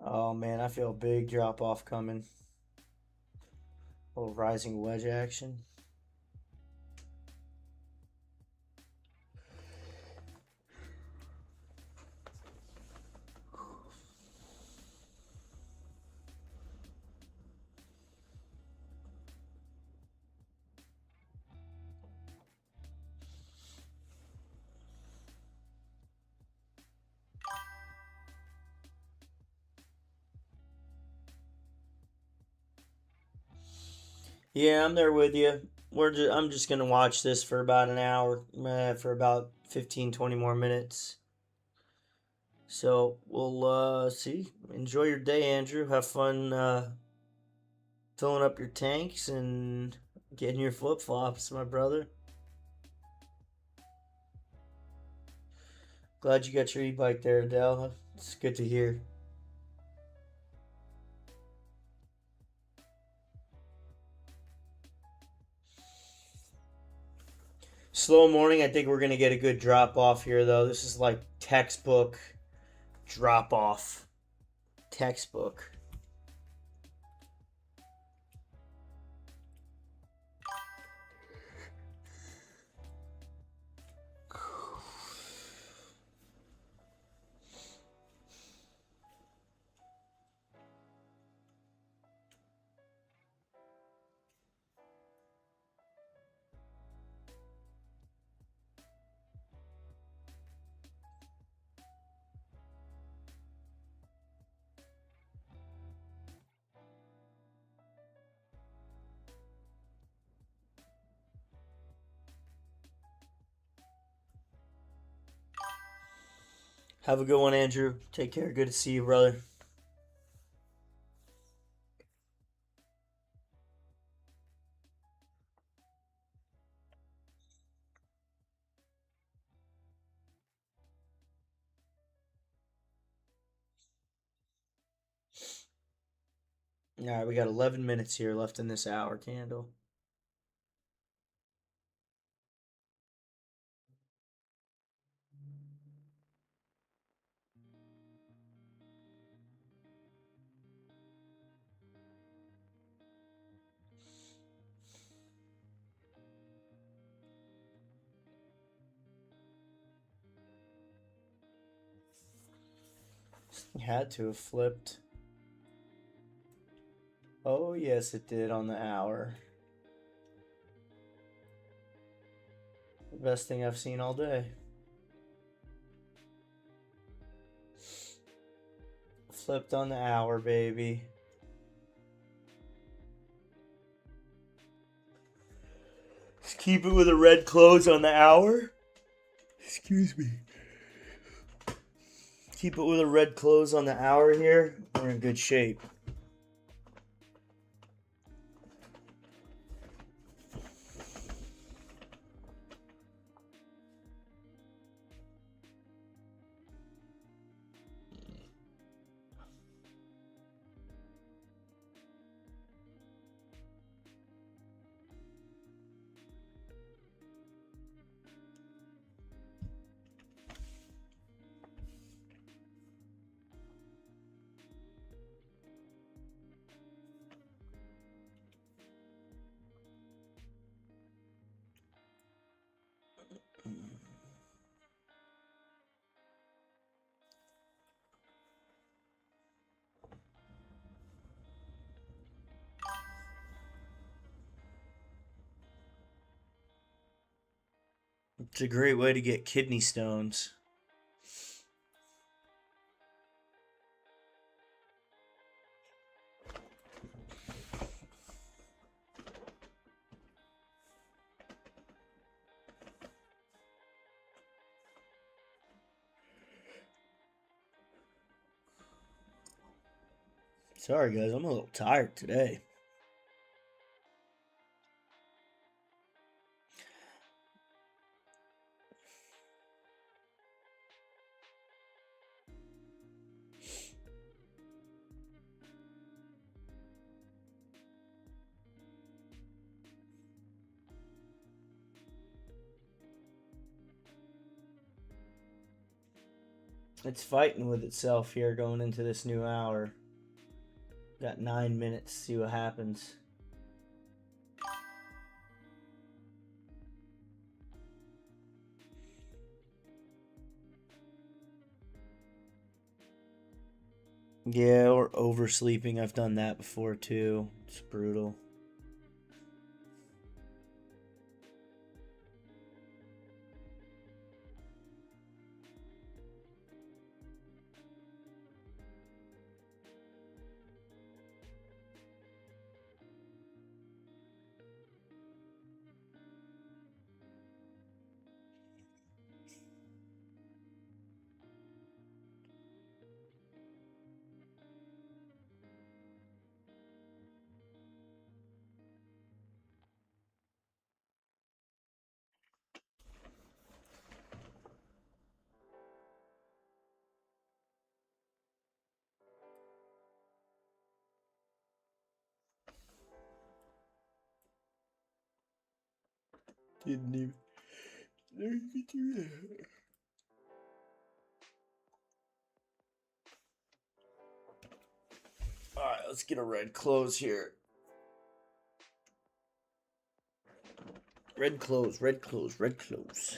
Oh man, I feel a big drop off coming. A little rising wedge action. Yeah, I'm there with you. I'm just gonna watch this for about an hour, for about 15, 20 more minutes. So we'll see. Enjoy your day, Andrew. Have fun filling up your tanks and getting your flip-flops, my brother. Glad you got your e-bike there, Adele. It's good to hear. Slow morning. I think we're going to get a good drop off here, though. This is like textbook drop off. Textbook. Have a good one, Andrew. Take care. Good to see you, brother. All right, we got 11 minutes here left in this hour candle. It had to have flipped. Oh, yes, it did on the hour. The best thing I've seen all day. Flipped on the hour, baby. Just keep it with a red close on the hour. Excuse me. Keep it with a red close on the hour here. We're in good shape. It's a great way to get kidney stones. Sorry, guys, I'm a little tired today. It's fighting with itself here going into this new hour. Got 9 minutes to see what happens. Yeah, or oversleeping. I've done that before too. It's brutal. Didn't even do that. All right, let's get a red close here. Red close, red close, red close.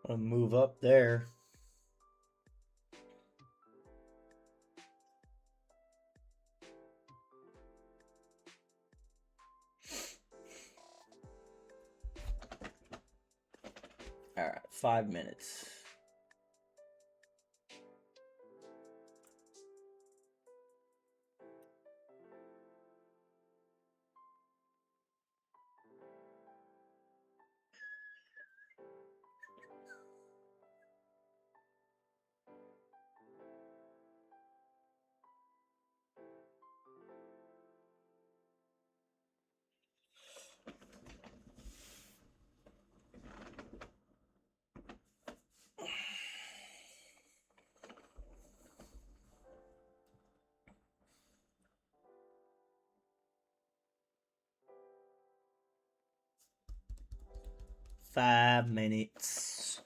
I'll move up there. All right, 5 minutes. Five minutes.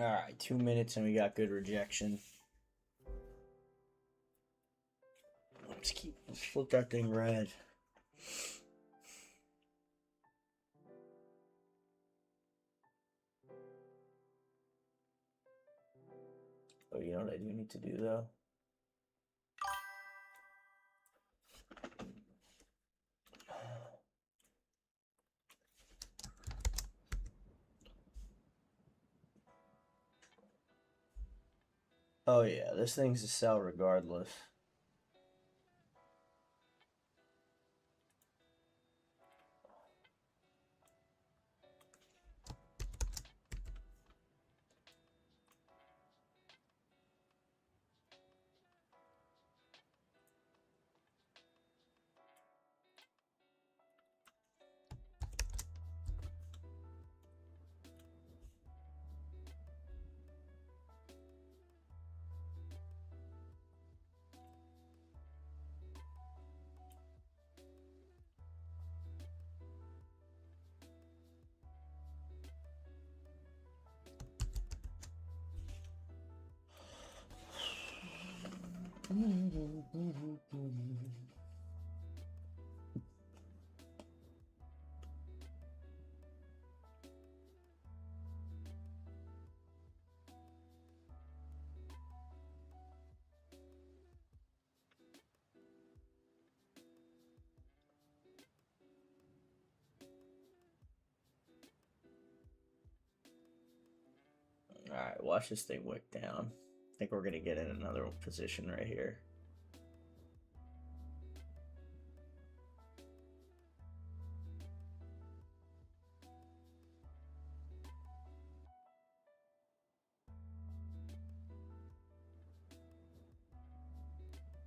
All right, 2 minutes and we got good rejection. Let's flip that thing red. Oh, you know what I do need to do though? Oh yeah, this thing's a sell regardless. All right, watch this thing wick down. I think we're gonna get in another position right here.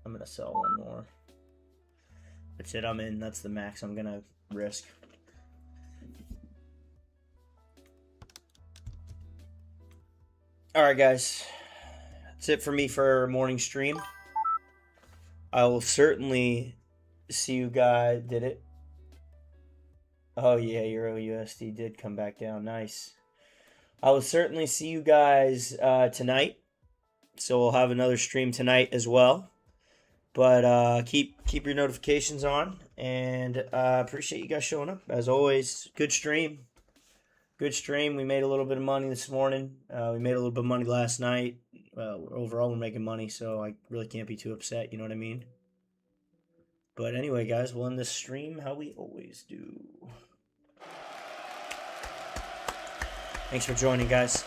I'm gonna sell one more. That's it, I'm in. That's the max I'm gonna risk. All right, guys. That's it for me for morning stream. I will certainly see you guys. Did it? Oh yeah, Euro USD did come back down. Nice. I will certainly see you guys tonight. So we'll have another stream tonight as well. But keep your notifications on, and appreciate you guys showing up as always. Good stream. Good stream. We made a little bit of money this morning. We made a little bit of money last night. Overall, we're making money, so I really can't be too upset. You know what I mean? But anyway, guys, we'll end this stream how we always do. Thanks for joining, guys.